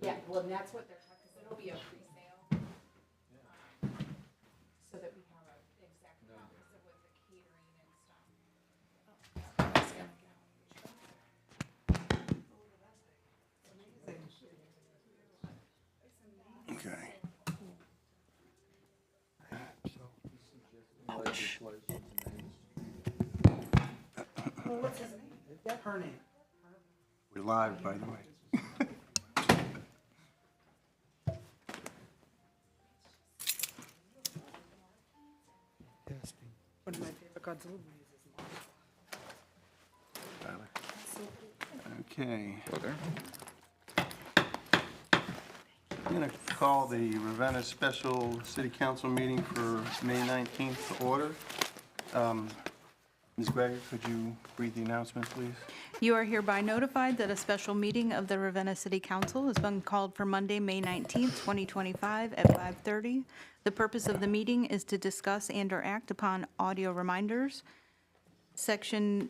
Yeah, well, and that's what they're talking, because it'll be a pre-sale. So that we have an exact number, so with the catering and stuff. Okay. Well, what's his name? Her name. We're live, by the way. One of my favorite Godzilla movies is Marvel. Okay. I'm going to call the Ravenna Special City Council meeting for May 19th to order. Ms. Greger, could you read the announcement, please? You are hereby notified that a special meeting of the Ravenna City Council has been called for Monday, May 19th, 2025 at 5:30. The purpose of the meeting is to discuss and/or act upon audio reminders, Section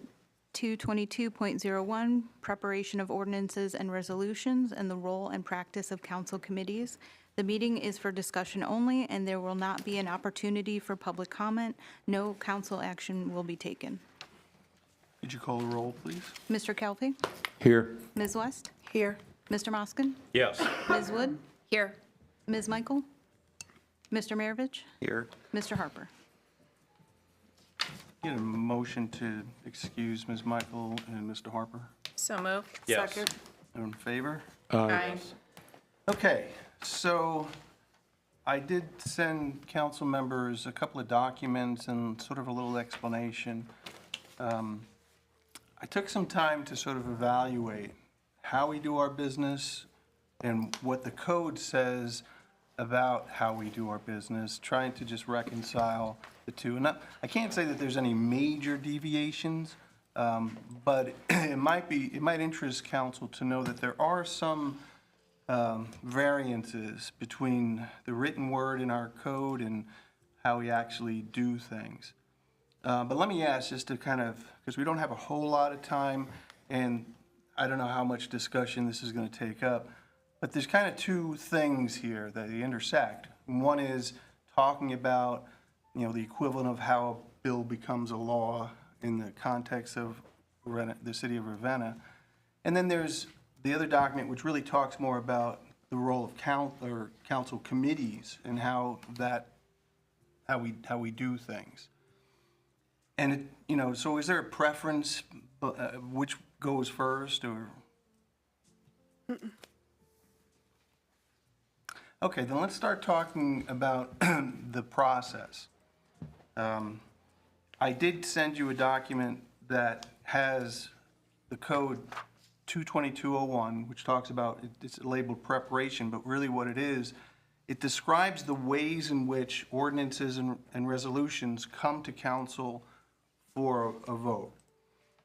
222.01, preparation of ordinances and resolutions, and the role and practice of council committees. The meeting is for discussion only, and there will not be an opportunity for public comment. No council action will be taken. Could you call the roll, please? Mr. Kelpie? Here. Ms. West? Here. Mr. Moskin? Yes. Ms. Wood? Here. Ms. Michael? Mr. Maravich? Here. Mr. Harper? Get a motion to excuse Ms. Michael and Mr. Harper. So moved. Yes. Second. In favor? Aye. Okay, so I did send council members a couple of documents and sort of a little explanation. I took some time to sort of evaluate how we do our business and what the code says about how we do our business, trying to just reconcile the two. And I can't say that there's any major deviations, but it might interest council to know that there are some variances between the written word in our code and how we actually do things. But let me ask, just to kind of, because we don't have a whole lot of time, and I don't know how much discussion this is going to take up, but there's kind of two things here that they intersect. One is talking about, the equivalent of how a bill becomes a law in the context of the city of Ravenna. And then there's the other document, which really talks more about the role of council committees and how we do things. And so is there a preference, which goes first, or? Okay, then let's start talking about the process. I did send you a document that has the code 22201, which talks about, it's labeled preparation, but really what it is, it describes the ways in which ordinances and resolutions come to council for a vote.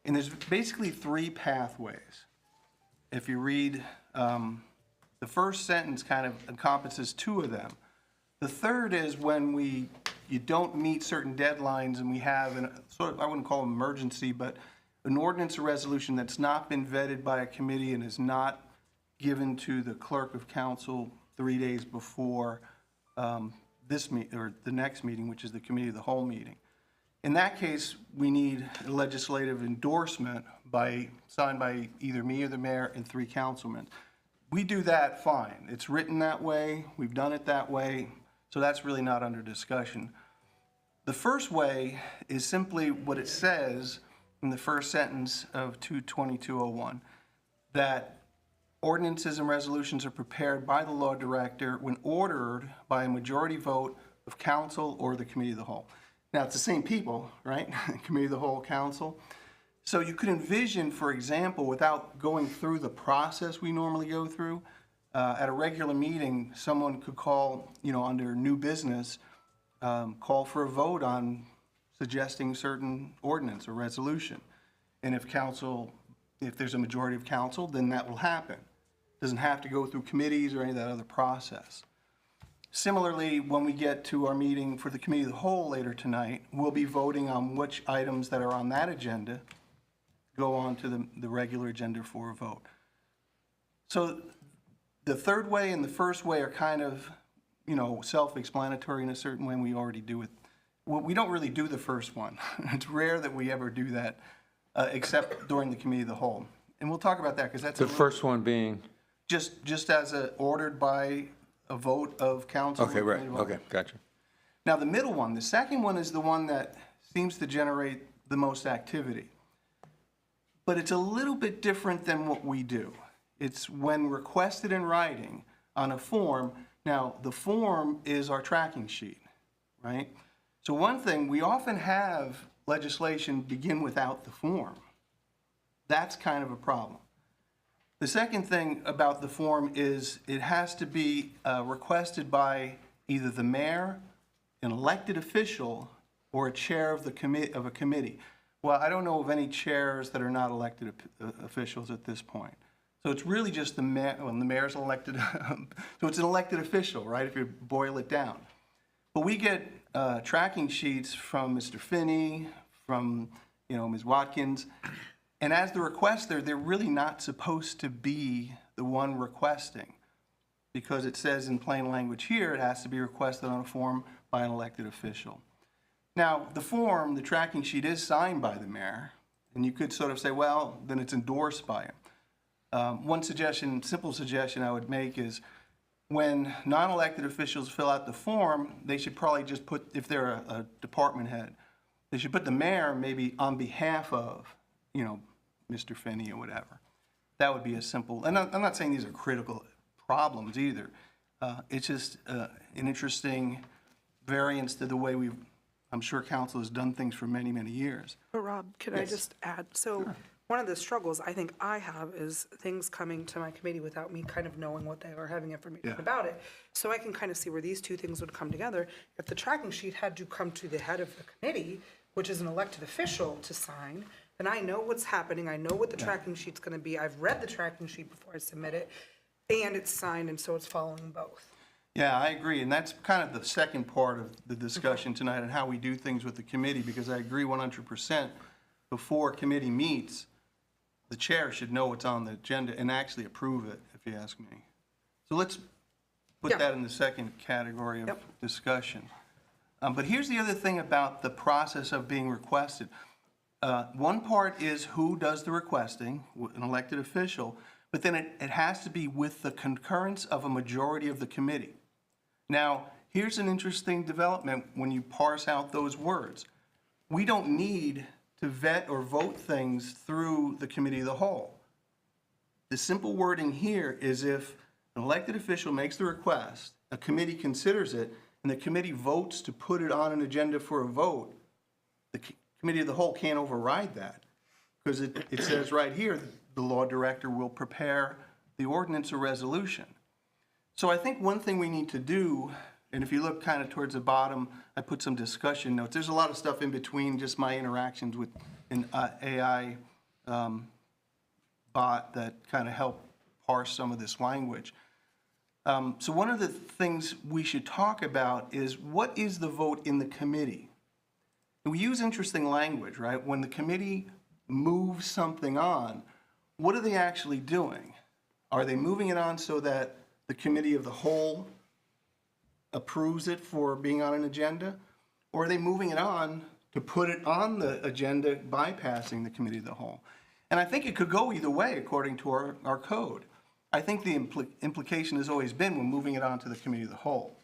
And there's basically three pathways. If you read, the first sentence kind of encompasses two of them. The third is when you don't meet certain deadlines and we have I wouldn't call it emergency, but an ordinance or resolution that's not been vetted by a committee and is not given to the clerk of council 3 days before this meeting or the next meeting, which is the committee of the whole meeting. In that case, we need a legislative endorsement signed by either me or the mayor and 3 councilmen. We do that fine. It's written that way. We've done it that way. So that's really not under discussion. The first way is simply what it says in the first sentence of 22201, that ordinances and resolutions are prepared by the law director when ordered by a majority vote of council or the committee of the whole. Now, it's the same people, right? Committee of the whole, council. So you could envision, for example, without going through the process we normally go through, at a regular meeting, someone could call, under new business, call for a vote on suggesting certain ordinance or resolution. And if there's a majority of council, then that will happen. Doesn't have to go through committees or any of that other process. Similarly, when we get to our meeting for the committee of the whole later tonight, we'll be voting on which items that are on that agenda go on to the regular agenda for a vote. So the third way and the first way are kind of, self-explanatory in a certain way, and we already do it. Well, we don't really do the first one. It's rare that we ever do that, except during the committee of the whole. And we'll talk about that, because that's The first one being, just as ordered by a vote of council. okay, right, okay, gotcha. Now, the middle one, the second one is the one that seems to generate the most activity. But it's a little bit different than what we do. It's when requested in writing on a form. Now, the form is our tracking sheet, right? So one thing, we often have legislation begin without the form. That's kind of a problem. The second thing about the form is it has to be requested by either the mayor, an elected official, or a chair of a committee. Well, I don't know of any chairs that are not elected officials at this point. So it's really just the mayor, well, the mayor's elected, so it's an elected official, right, if you boil it down. But we get tracking sheets from Mr. Finney, from, Ms. Watkins, and as the requester, they're really not supposed to be the one requesting, because it says in plain language here, it has to be requested on a form by an elected official. Now, the form, the tracking sheet is signed by the mayor, and you could sort of say, well, then it's endorsed by him. One suggestion, simple suggestion I would make is when non-elected officials fill out the form, they should probably just put, if they're a department head, they should put the mayor maybe on behalf of, Mr. Finney or whatever. That would be a simple, and I'm not saying these are critical problems either. It's just an interesting variance to the way I'm sure council has done things for many, many years. But Rob, could I Yes. just add? So one of the struggles I think I have is things coming to my committee without me kind of knowing what they are, having information Yeah. about it. So I can kind of see where these two things would come together. If the tracking sheet had to come to the head of the committee, which is an elected official, to sign, then I know what's happening. I know what the tracking sheet's going to be. I've read the tracking sheet before I submit it, and it's signed, and so it's following both. Yeah, I agree, and that's kind of the second part of the discussion tonight on how we do things with the committee, because I agree 100%. Before a committee meets, the chair should know what's on the agenda and actually approve it, if you ask me. So let's put Yeah. that in the second category of Yep. discussion. But here's the other thing about the process of being requested. One part is who does the requesting, an elected official, but then it has to be with the concurrence of a majority of the committee. Now, here's an interesting development when you parse out those words. We don't need to vet or vote things through the committee of the whole. The simple wording here is if an elected official makes the request, a committee considers it, and the committee votes to put it on an agenda for a vote, the committee of the whole can't override that, because it says right here, the law director will prepare the ordinance or resolution. So I think one thing we need to do, and if you look kind of towards the bottom, I put some discussion notes. There's a lot of stuff in between just my interactions with an AI bot that kind of help parse some of this language. So one of the things we should talk about is what is the vote in the committee? We use interesting language, right? When the committee moves something on, what are they actually doing? Are they moving it on so that the committee of the whole approves it for being on an agenda? Or are they moving it on to put it on the agenda, bypassing the committee of the whole? And I think it could go either way according to our code. I think the implication has always been we're moving it on to the committee of the whole.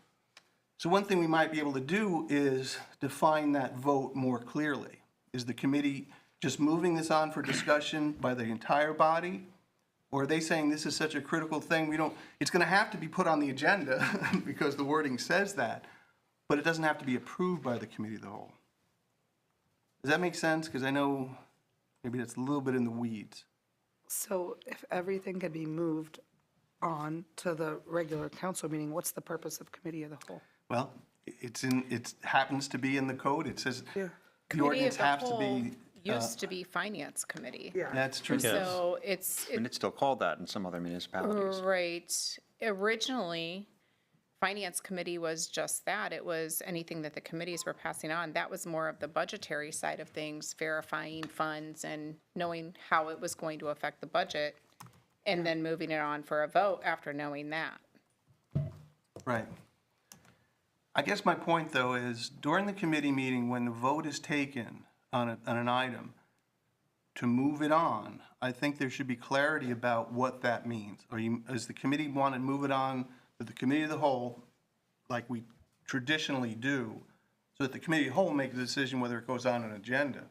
So one thing we might be able to do is define that vote more clearly. Is the committee just moving this on for discussion by the entire body? Or are they saying this is such a critical thing, it's going to have to be put on the agenda because the wording says that, but it doesn't have to be approved by the committee of the whole. Does that make sense? Because I know maybe that's a little bit in the weeds. So if everything could be moved on to the regular council meeting, what's the purpose of committee of the whole? Well, it happens to be in the code. It says Yeah. the Committee ordinance of the has to whole be, used to be finance committee. Yeah. that's true. So it's, And it's still called that in some other municipalities. right, originally, finance committee was just that. It was anything that the committees were passing on. That was more of the budgetary side of things, verifying funds and knowing how it was going to affect the budget. and then moving it on for a vote after knowing that. Right. I guess my point, though, is during the committee meeting, when the vote is taken on an item, to move it on, I think there should be clarity about what that means. Does the committee want to move it on to the committee of the whole, like we traditionally do, so that the committee of the whole makes a decision whether it goes on an agenda?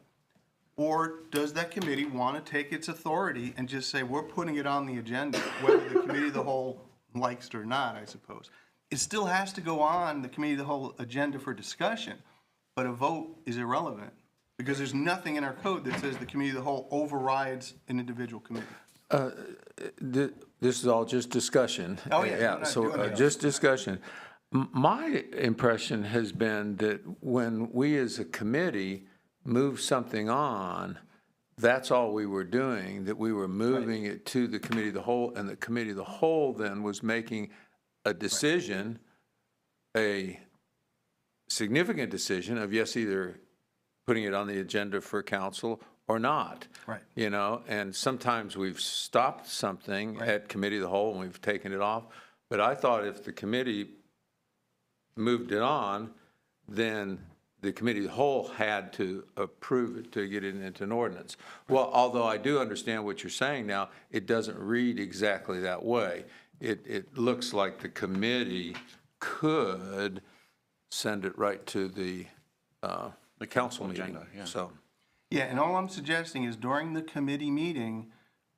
Or does that committee want to take its authority and just say, we're putting it on the agenda, whether the committee of the whole likes it or not, I suppose? It still has to go on the committee of the whole agenda for discussion, but a vote is irrelevant because there's nothing in our code that says the committee of the whole overrides an individual committee. This is all just discussion. Oh, yeah, we're not So doing that. just discussion. My impression has been that when we as a committee move something on, that's all we were doing, that we were moving it to the committee of the whole, and the committee of the whole then was making a decision, a significant decision of yes, either putting it on the agenda for council or not. Right. You know, and sometimes we've stopped something at committee of the whole and we've taken it off. But I thought if the committee moved it on, then the committee of the whole had to approve it to get it into an ordinance. Well, although I do understand what you're saying now, it doesn't read exactly that way. It looks like the committee could send it right to the council meeting. agenda, yeah. So, Yeah, and all I'm suggesting is during the committee meeting,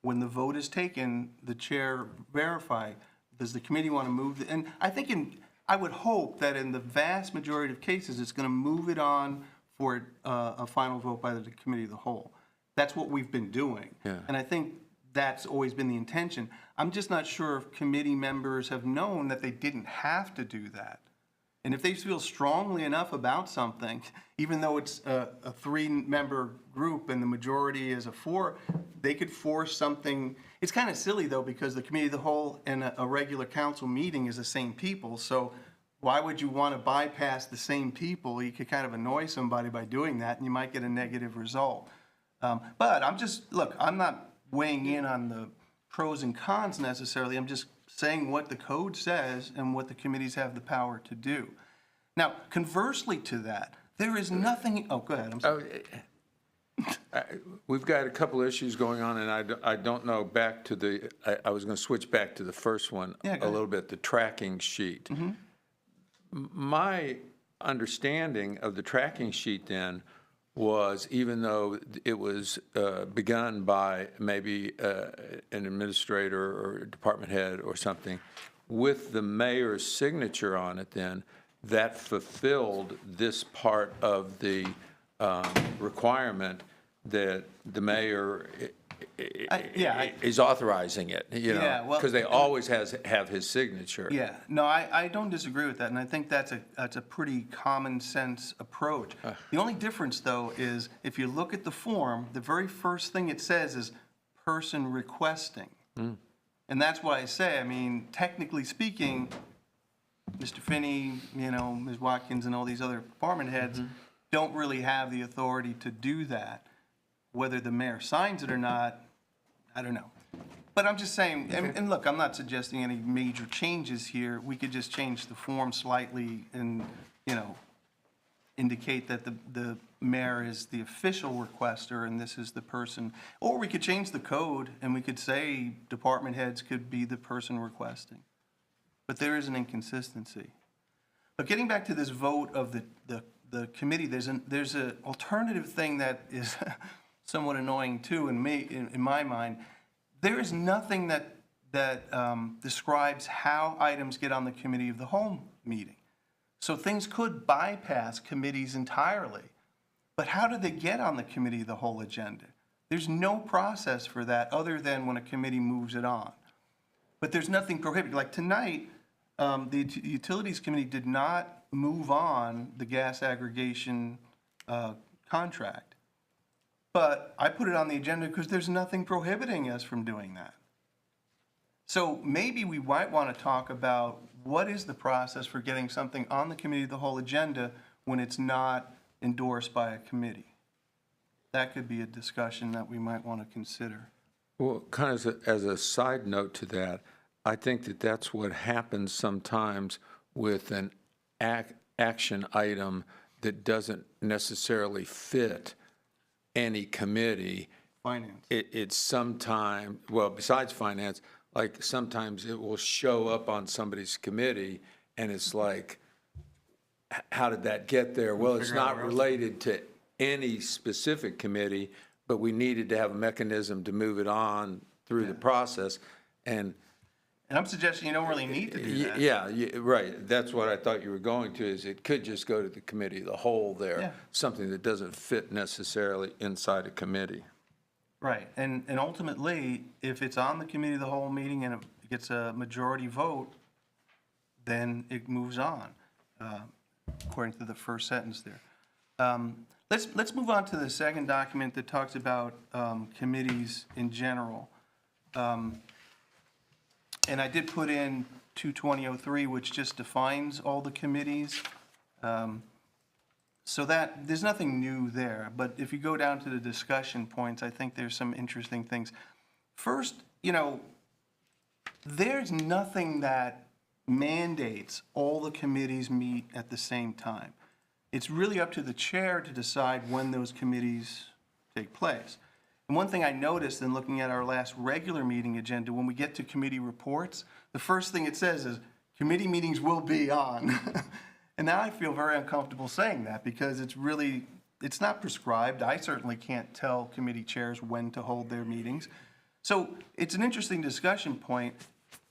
when the vote is taken, the chair verify, does the committee want to move? And I think I would hope that in the vast majority of cases, it's going to move it on for a final vote by the committee of the whole. That's what we've been doing. Yeah. And I think that's always been the intention. I'm just not sure if committee members have known that they didn't have to do that. And if they feel strongly enough about something, even though it's a three-member group and the majority is a four, they could force something. It's kind of silly, though, because the committee of the whole and a regular council meeting is the same people. So why would you want to bypass the same people? You could kind of annoy somebody by doing that, and you might get a negative result. But I'm not weighing in on the pros and cons necessarily. I'm just saying what the code says and what the committees have the power to do. Now, conversely to that, there is nothing, oh, go ahead, I'm sorry. we've got a couple issues going on, and I don't know, back to I was going to switch back to the first one Yeah, go a little bit, the tracking sheet. My understanding of the tracking sheet then was, even though it was begun by maybe an administrator or a department head or something, with the mayor's signature on it then, that fulfilled this part of the requirement that the mayor is authorizing it, you Yeah, know, well, because they always have his signature. Yeah, no, I don't disagree with that, and I think that's a pretty common sense approach. The only difference, though, is if you look at the form, the very first thing it says is person requesting. And that's why I say, I mean, technically speaking, Mr. Finney, you know, Ms. Watkins and all these other department heads don't really have the authority to do that. Whether the mayor signs it or not, I don't know. But I'm just saying, and look, I'm not suggesting any major changes here. We could just change the form slightly and, you know, indicate that the mayor is the official requester and this is the person. Or we could change the code and we could say department heads could be the person requesting. But there is an inconsistency. But getting back to this vote of the committee, there's an alternative thing that is somewhat annoying too in my mind. There is nothing that describes how items get on the committee of the whole meeting. So things could bypass committees entirely. But how do they get on the committee of the whole agenda? There's no process for that other than when a committee moves it on. But there's nothing prohibited. Like tonight, the Utilities Committee did not move on the gas aggregation contract. But I put it on the agenda because there's nothing prohibiting us from doing that. So maybe we might want to talk about what is the process for getting something on the committee of the whole agenda when it's not endorsed by a committee. That could be a discussion that we might want to consider. Well, kind of as a side note to that, I think that that's what happens sometimes with an action item that doesn't necessarily fit any committee. Finance. It's sometime, well, besides finance, like sometimes it will show up on somebody's committee and it's like, how did that get there? Well, it's Figure out not where else. related to any specific committee, but we needed to have a mechanism to move it on through the process. And And I'm suggesting you don't really need to do that. yeah, right. That's what I thought you were going to, is it could just go to the committee, of the whole Yeah. there, something that doesn't fit necessarily inside a committee. Right, and ultimately, if it's on the committee of the whole meeting and it gets a majority vote, then it moves on, according to the first sentence there. Let's move on to the second document that talks about committees in general. And I did put in 22003, which just defines all the committees. So that, there's nothing new there, but if you go down to the discussion points, I think there's some interesting things. First, there's nothing that mandates all the committees meet at the same time. It's really up to the chair to decide when those committees take place. And one thing I noticed in looking at our last regular meeting agenda, when we get to committee reports, the first thing it says is, committee meetings will be on. And now I feel very uncomfortable saying that because it's not prescribed. I certainly can't tell committee chairs when to hold their meetings. So it's an interesting discussion point.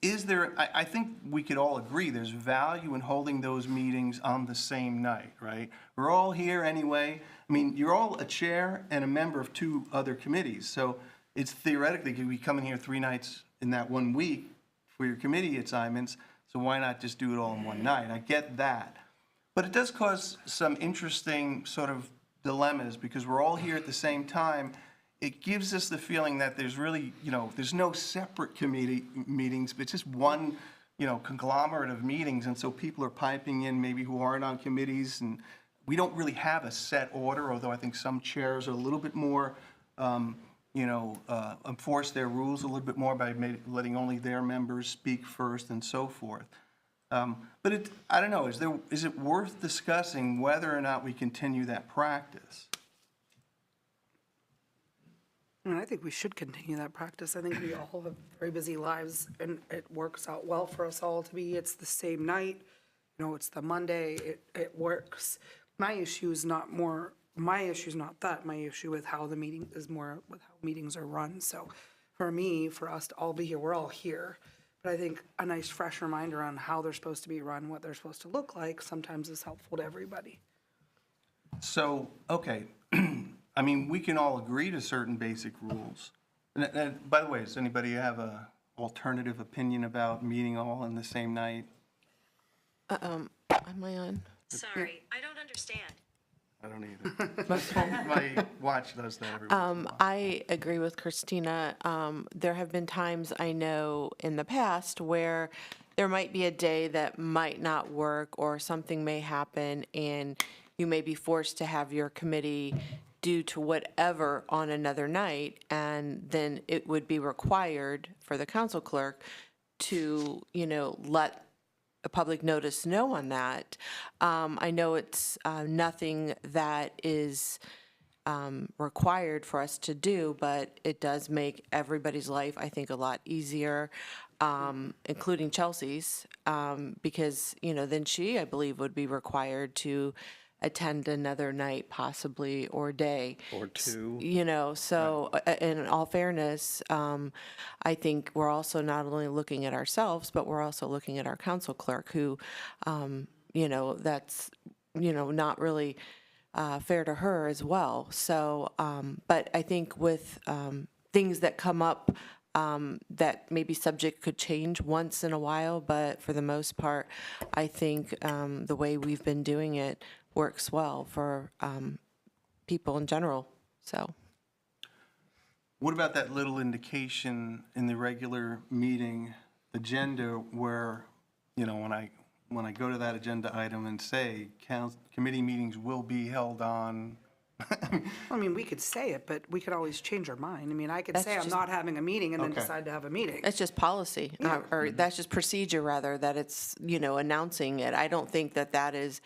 I think we could all agree there's value in holding those meetings on the same night, right? We're all here anyway. I mean, you're all a chair and a member of two other committees. So it's theoretically, could be coming here 3 nights in that 1 week for your committee assignments. So why not just do it all in one night? I get that. But it does cause some interesting sort of dilemmas because we're all here at the same time. It gives us the feeling that there's really, there's no separate committee meetings, but it's just one, conglomerate of meetings. And so people are piping in maybe who aren't on committees. And we don't really have a set order, although I think some chairs are a little bit more, enforce their rules a little bit more by letting only their members speak first and so forth. But I don't know, is it worth discussing whether or not we continue that practice? I think we should continue that practice. I think we all have very busy lives, and it works out well for us all to be, it's the same night, it's the Monday, it works. My issue is not that. My issue with how the meeting is more with how meetings are run. So for us to all be here, we're all here. But I think a nice fresh reminder on how they're supposed to be run, what they're supposed to look like, sometimes is helpful to everybody. So, okay, I mean, we can all agree to certain basic rules. And by the way, does anybody have a alternative opinion about meeting all in the same night? Am I on? Sorry, I don't understand. I don't either. My watch does that every once in a while. I agree with Christina. There have been times I know in the past where there might be a day that might not work or something may happen and you may be forced to have your committee due to whatever on another night, and then it would be required for the council clerk to, let a public notice know on that. I know it's nothing that is required for us to do, but it does make everybody's life, I think, a lot easier, including Chelsea's, because, then she, I believe, would be required to attend another night possibly or day. Or two. So in all fairness, I think we're also not only looking at ourselves, but we're also looking at our council clerk who, that's, not really fair to her as well. So, but I think with things that come up that maybe subject could change once in a while, but for the most part, I think the way we've been doing it works well for people in general, so. What about that little indication in the regular meeting agenda where, when I go to that agenda item and say, committee meetings will be held on I mean, we could say it, but we could always change our mind. I mean, I could That's say I'm just- not having a meeting and then Okay. decide to have a meeting. That's just policy, or that's just procedure, rather, that it's, announcing it. I don't think that that is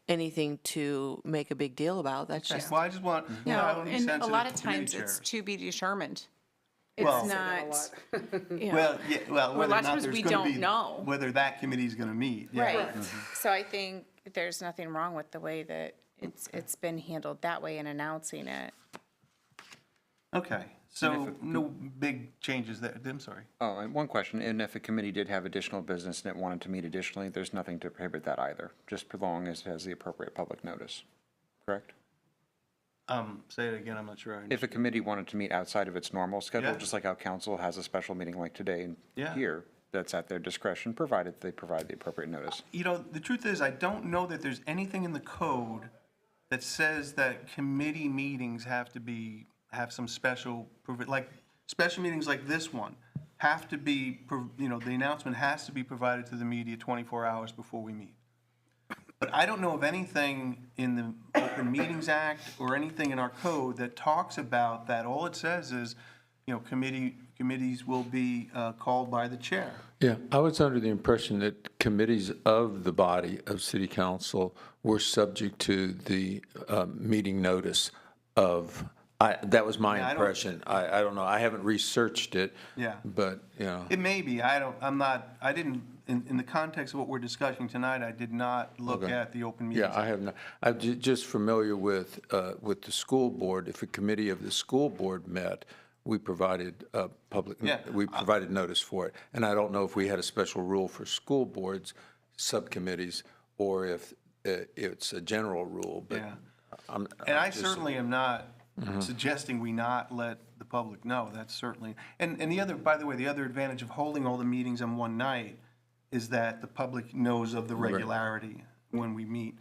anything to make a big deal about. That's just, Well, I just want, I No, want to be and a sensitive lot to of committee times it's chairs. to be determined. Well- It's Say not, yeah. Well, yeah, well, a whether lot or of not times there's we going to don't be, know. whether that committee's going to meet. Yeah. Right. So I think there's nothing wrong with the way that it's been handled that way in announcing it. Okay, so no big changes there. I'm sorry. Oh, and one question, and if a committee did have additional business and it wanted to meet additionally, there's nothing to prohibit that either, just as long as it has the appropriate public notice, correct? Say it again, I'm not sure I If understood. a committee wanted to meet outside of its normal schedule, Yeah. just like how council has a special meeting like today and Yeah. here, that's at their discretion, provided they provide the appropriate notice. You know, the truth is, I don't know that there's anything in the code that says that committee meetings have to have some special, like, special meetings like this one have to be, the announcement has to be provided to the media 24 hours before we meet. But I don't know of anything in the Open Meetings Act or anything in our code that talks about that. All it says is, committees will be called by the chair. Yeah, I was under the impression that committees of the body of city council were subject to the meeting notice of, that was my Yeah, I don't- impression. I don't know, I haven't researched it. Yeah. But, It may be, I didn't, in the context of what we're discussing tonight, I did not look Okay. at the Open Meetings yeah, Act. I have not, I'm just familiar with the school board. If a committee of the school board met, we provided Yeah. we provided notice for it. And I don't know if we had a special rule for school boards, subcommittees, or if it's a general rule, but Yeah. I'm. And I just- certainly am not suggesting we not let the public know, that's certainly, and the other, by the way, the other advantage of holding all the meetings on one night is that the public knows of the regularity when we meet.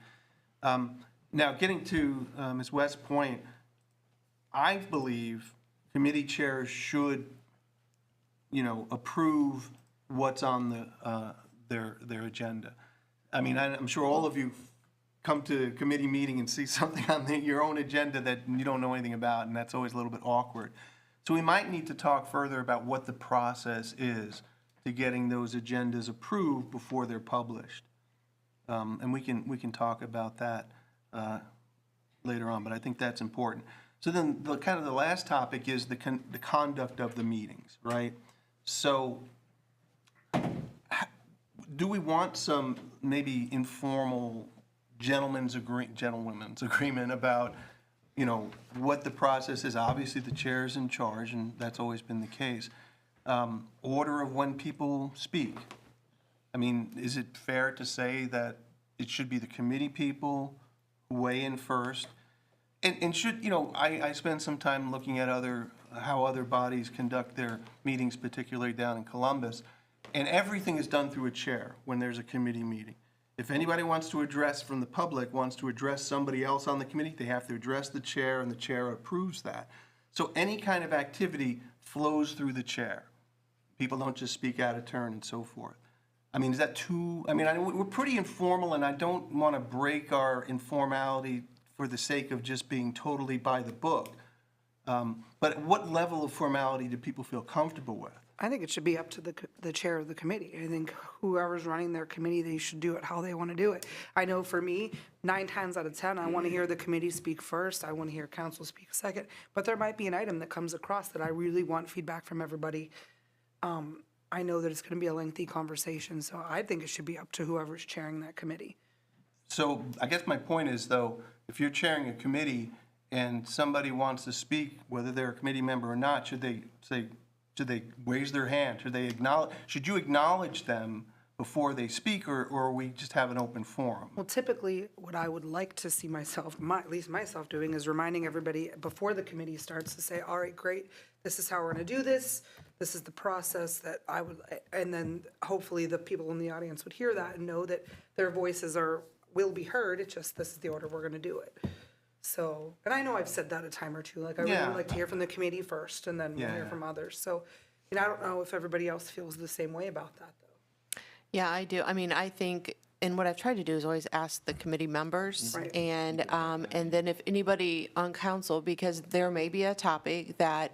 Now, getting to Ms. West's point, I believe committee chairs should, approve what's on their agenda. I mean, I'm sure all of you come to a committee meeting and see something on your own agenda that you don't know anything about, and that's always a little bit awkward. So we might need to talk further about what the process is to getting those agendas approved before they're published. And we can talk about that later on, but I think that's important. So then the last topic is the conduct of the meetings, right? So do we want some maybe informal gentleman's agreement about, what the process is? Obviously, the chair's in charge, and that's always been the case. Order of when people speak. I mean, is it fair to say that it should be the committee people who weigh in first? And should, I spend some time looking at how other bodies conduct their meetings, particularly down in Columbus, and everything is done through a chair when there's a committee meeting. If anybody wants to address from the public, wants to address somebody else on the committee, they have to address the chair, and the chair approves that. So any kind of activity flows through the chair. People don't just speak out of turn and so forth. I mean, is that too, we're pretty informal, and I don't want to break our informality for the sake of just being totally by the book. But what level of formality do people feel comfortable with? I think it should be up to the chair of the committee. I think whoever's running their committee, they should do it how they want to do it. I know for me, 9 times out of 10, I want to hear the committee speak first. I want to hear council speak second. But there might be an item that comes across that I really want feedback from everybody. I know that it's going to be a lengthy conversation, so I think it should be up to whoever's chairing that committee. So I guess my point is, though, if you're chairing a committee and somebody wants to speak, whether they're a committee member or not, should they raise their hand? Should you acknowledge them before they speak, or we just have an open forum? Well, typically, what I would like to see myself, at least myself doing, is reminding everybody before the committee starts to say, all right, great, this is how we're going to do this. This is the process that I would, and then hopefully the people in the audience would hear that and know that their voices will be heard. It's just, this is the order we're going to do it. So, and I know I've said that a time or two, like I really Yeah. like to hear from the committee first and then we'll hear Yeah. from others. So, I don't know if everybody else feels the same way about that, though. yeah, I do. I mean, I think and what I've tried to do is always ask the committee members. Right. And then if anybody on council, because there may be a topic that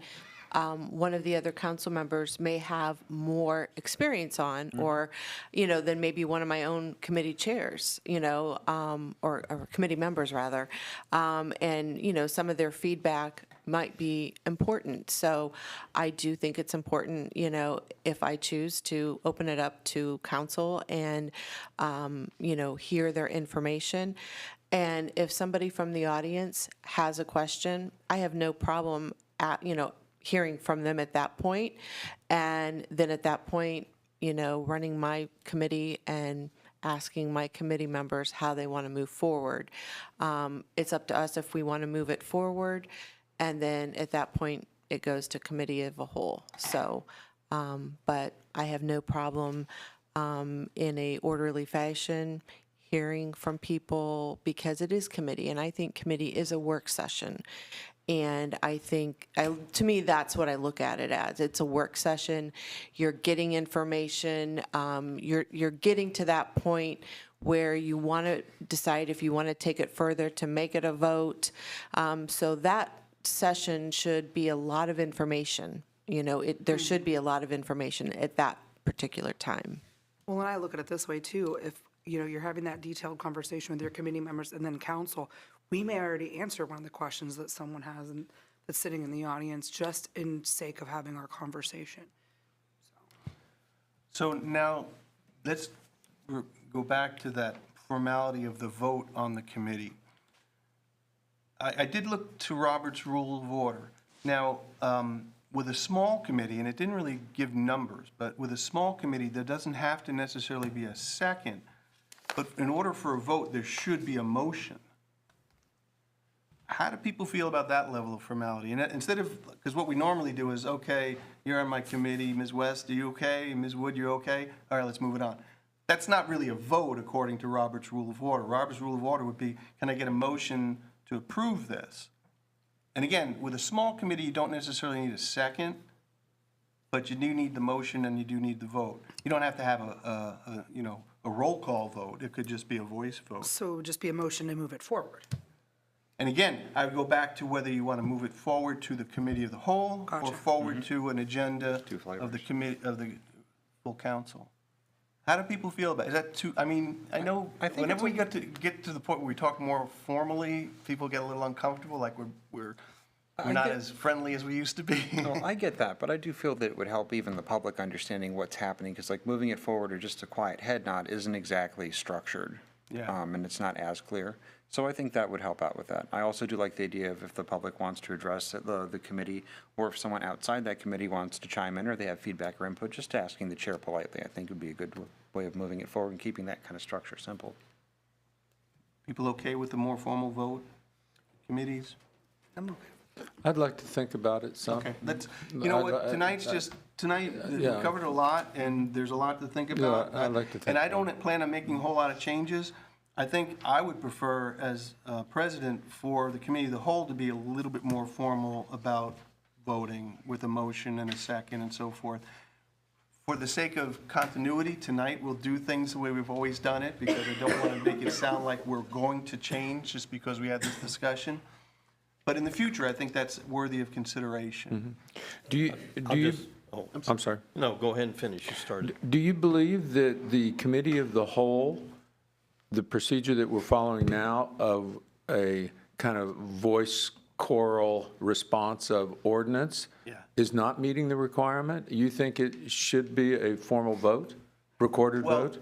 one of the other council members may have more experience on, or, than maybe one of my own committee chairs, or committee members rather. And, some of their feedback might be important. So I do think it's important, if I choose to open it up to council and, hear their information. And if somebody from the audience has a question, I have no problem hearing from them at that point. And then at that point, running my committee and asking my committee members how they want to move forward. It's up to us if we want to move it forward. And then at that point, it goes to committee of a whole. So, but I have no problem in a orderly fashion hearing from people, because it is committee, and I think committee is a work session. And I think, to me, that's what I look at it as. It's a work session. You're getting information. You're getting to that point where you want to decide if you want to take it further to make it a vote. So that session should be a lot of information. There should be a lot of information at that particular time. Well, and I look at it this way too, if, you're having that detailed conversation with your committee members and then council, we may already answer one of the questions that someone has and that's sitting in the audience, just in sake of having our conversation. So now, let's go back to that formality of the vote on the committee. I did look to Robert's Rule of Order. Now, with a small committee, and it didn't really give numbers, but with a small committee, there doesn't have to necessarily be a second. But in order for a vote, there should be a motion. How do people feel about that level of formality? And instead of, because what we normally do is, okay, you're on my committee, Ms. West, are you okay? Ms. Wood, you're okay? All right, let's move it on. That's not really a vote according to Robert's Rule of Order. Robert's Rule of Order would be, can I get a motion to approve this? And again, with a small committee, you don't necessarily need a second, but you do need the motion and you do need the vote. You don't have to have a roll call vote. It could just be a voice vote. So it would just be a motion to move it forward. And again, I would go back to whether you want to move it forward to the committee of the whole or Gotcha. forward to an agenda Two flavors. of the committee, of the full council. How do people feel about it? Is that too, I mean, I know I think whenever we it's get to the point where we talk more formally, people get a little uncomfortable, like we're not get- as friendly as we used to be. No, I get that, but I do feel that it would help even the public understanding what's happening, because like moving it forward or just a quiet head nod isn't exactly structured. Yeah. And it's not as clear. So I think that would help out with that. I also do like the idea of if the public wants to address the committee, or if someone outside that committee wants to chime in or they have feedback or input, just asking the chair politely, I think would be a good way of moving it forward and keeping that kind of structure simple. People okay with the more formal vote, committees? I'm okay. I'd like to think about it some. Okay, let's, you know what, tonight, we Yeah. covered a lot, and there's a lot to think about. I'd like to think And I about don't plan on making a whole lot of changes. I think I would prefer, as president, for the committee of the whole to be a little bit more formal about voting with a motion and a second and so forth. For the sake of continuity, tonight we'll do things the way we've always done it, because I don't want to make it sound like we're going to change just because we had this discussion. But in the future, I think that's worthy of consideration. Do you, I'm sorry. No, go ahead and finish. You started. Do you believe that the committee of the whole, the procedure that we're following now of a kind of voice choral response of ordinance Yeah. is not meeting the requirement? You think it should be a formal vote, recorded Well, vote?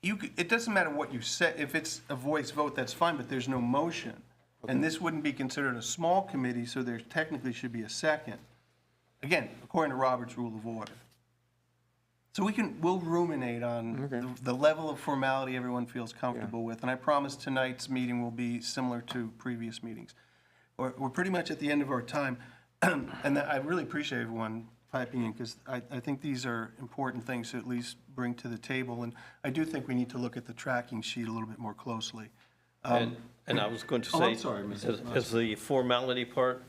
it doesn't matter what you say, if it's a voice vote, that's fine, but there's no motion. And this wouldn't be considered a small committee, so there technically should be a second. Again, according to Robert's Rule of Order. So we'll ruminate on the level of formality everyone feels comfortable with, and I promise tonight's meeting will be similar to previous meetings. We're pretty much at the end of our time, and I really appreciate everyone piping in, because I think these are important things to at least bring to the table, and I do think we need to look at the tracking sheet a little bit more closely. And I was going to Oh, say, I'm sorry, Mrs. as the formality part,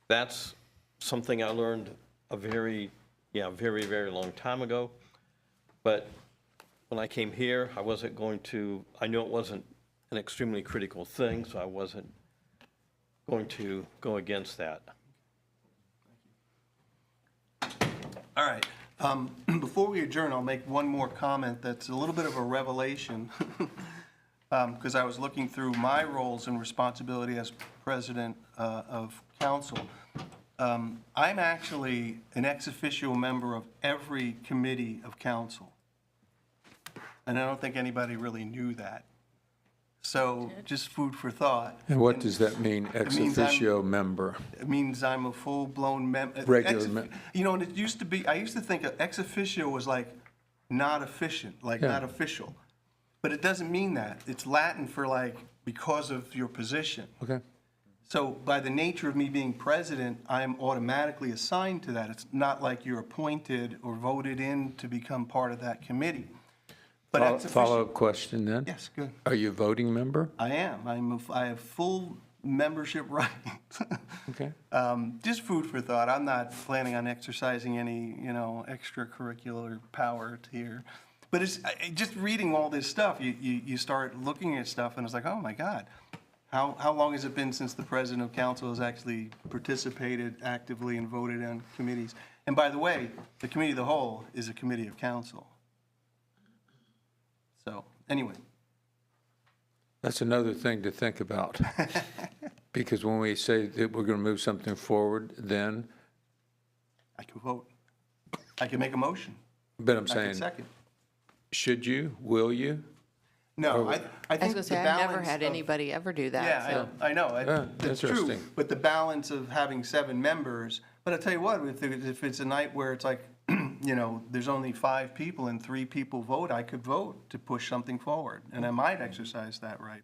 that's something I learned a very, very long time ago. But when I came here, I wasn't going to, I knew it wasn't an extremely critical thing, so I wasn't going to go against that. All right. Before we adjourn, I'll make one more comment that's a little bit of a revelation, because I was looking through my roles and responsibility as president of council. I'm actually an ex officio member of every committee of council. And I don't think anybody really knew that. So just food for thought. And what does that mean, ex means I'm- officio member? It means I'm a full-blown member. Regular You know, and it used to be, I used to think ex officio was like not efficient, like Yeah. not official. But it doesn't mean that. It's Latin for like, because of your position. Okay. So by the nature of me being president, I am automatically assigned to that. It's not like you're appointed or voted in to become part of that committee. But ex officio. Follow-up question then? Yes, good. Are you a voting member? I am. I have full membership rights. Okay. Just food for thought. I'm not planning on exercising any, extracurricular power here. But it's just reading all this stuff, you start looking at stuff and it's like, oh my God. How long has it been since the president of council has actually participated actively and voted on committees? And by the way, the committee of the whole is a committee of council. So, anyway. That's another thing to think about. Because when we say that we're going to move something forward, then, I can vote. I can make a motion. but I'm I can saying, second. should you, will you? No, I I was think gonna the say, I've never balance had of- anybody ever do that, Yeah, so. I know, Yeah, that's true. interesting. But the balance of having 7 members, but I tell you what, if it's a night where it's like, there's only 5 people and 3 people vote, I could vote to push something forward, and I might exercise that right.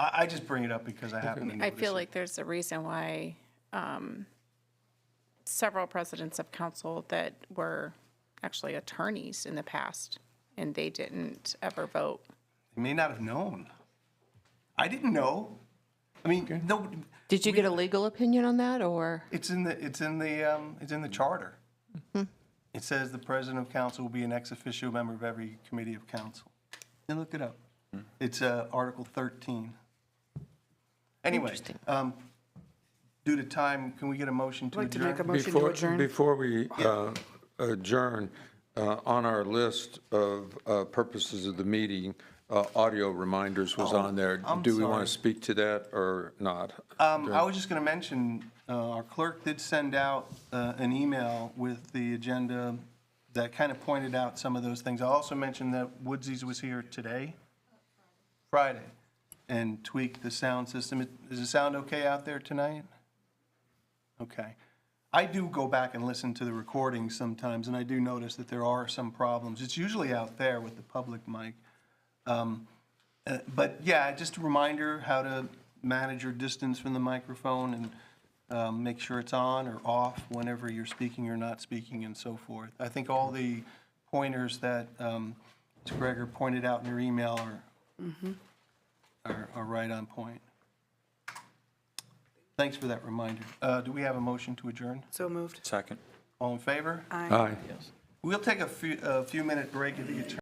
I just bring it up because I happen to I notice feel it. like there's a reason why several presidents of council that were actually attorneys in the past, and they didn't ever vote. You may not have known. I didn't know. I mean, no, Did you get a legal opinion on that, or? it's in the charter. It says the president of council will be an ex officio member of every committee of council. You look it up. It's Article 13. Anyway, due to time, can we get a motion to I'd like to make a adjourn? motion to adjourn. Before we adjourn, on our list of purposes of the meeting, audio reminders was on there. I'm Do we want sorry. to speak to that or not? I was just going to mention, our clerk did send out an email with the agenda that kind of pointed out some of those things. I also mentioned that Woodsy's was here today, Friday, and tweaked the sound system. Does it sound okay out there tonight? Okay. I do go back and listen to the recordings sometimes, and I do notice that there are some problems. It's usually out there with the public mic. But yeah, just a reminder how to manage your distance from the microphone and make sure it's on or off whenever you're speaking or not speaking and so forth. I think all the pointers that Mr. Gregor pointed out in your email are right on point. Thanks for that reminder. Do we have a motion to adjourn? So moved. Second. All in favor? Aye. We'll take a few minute break if you could turn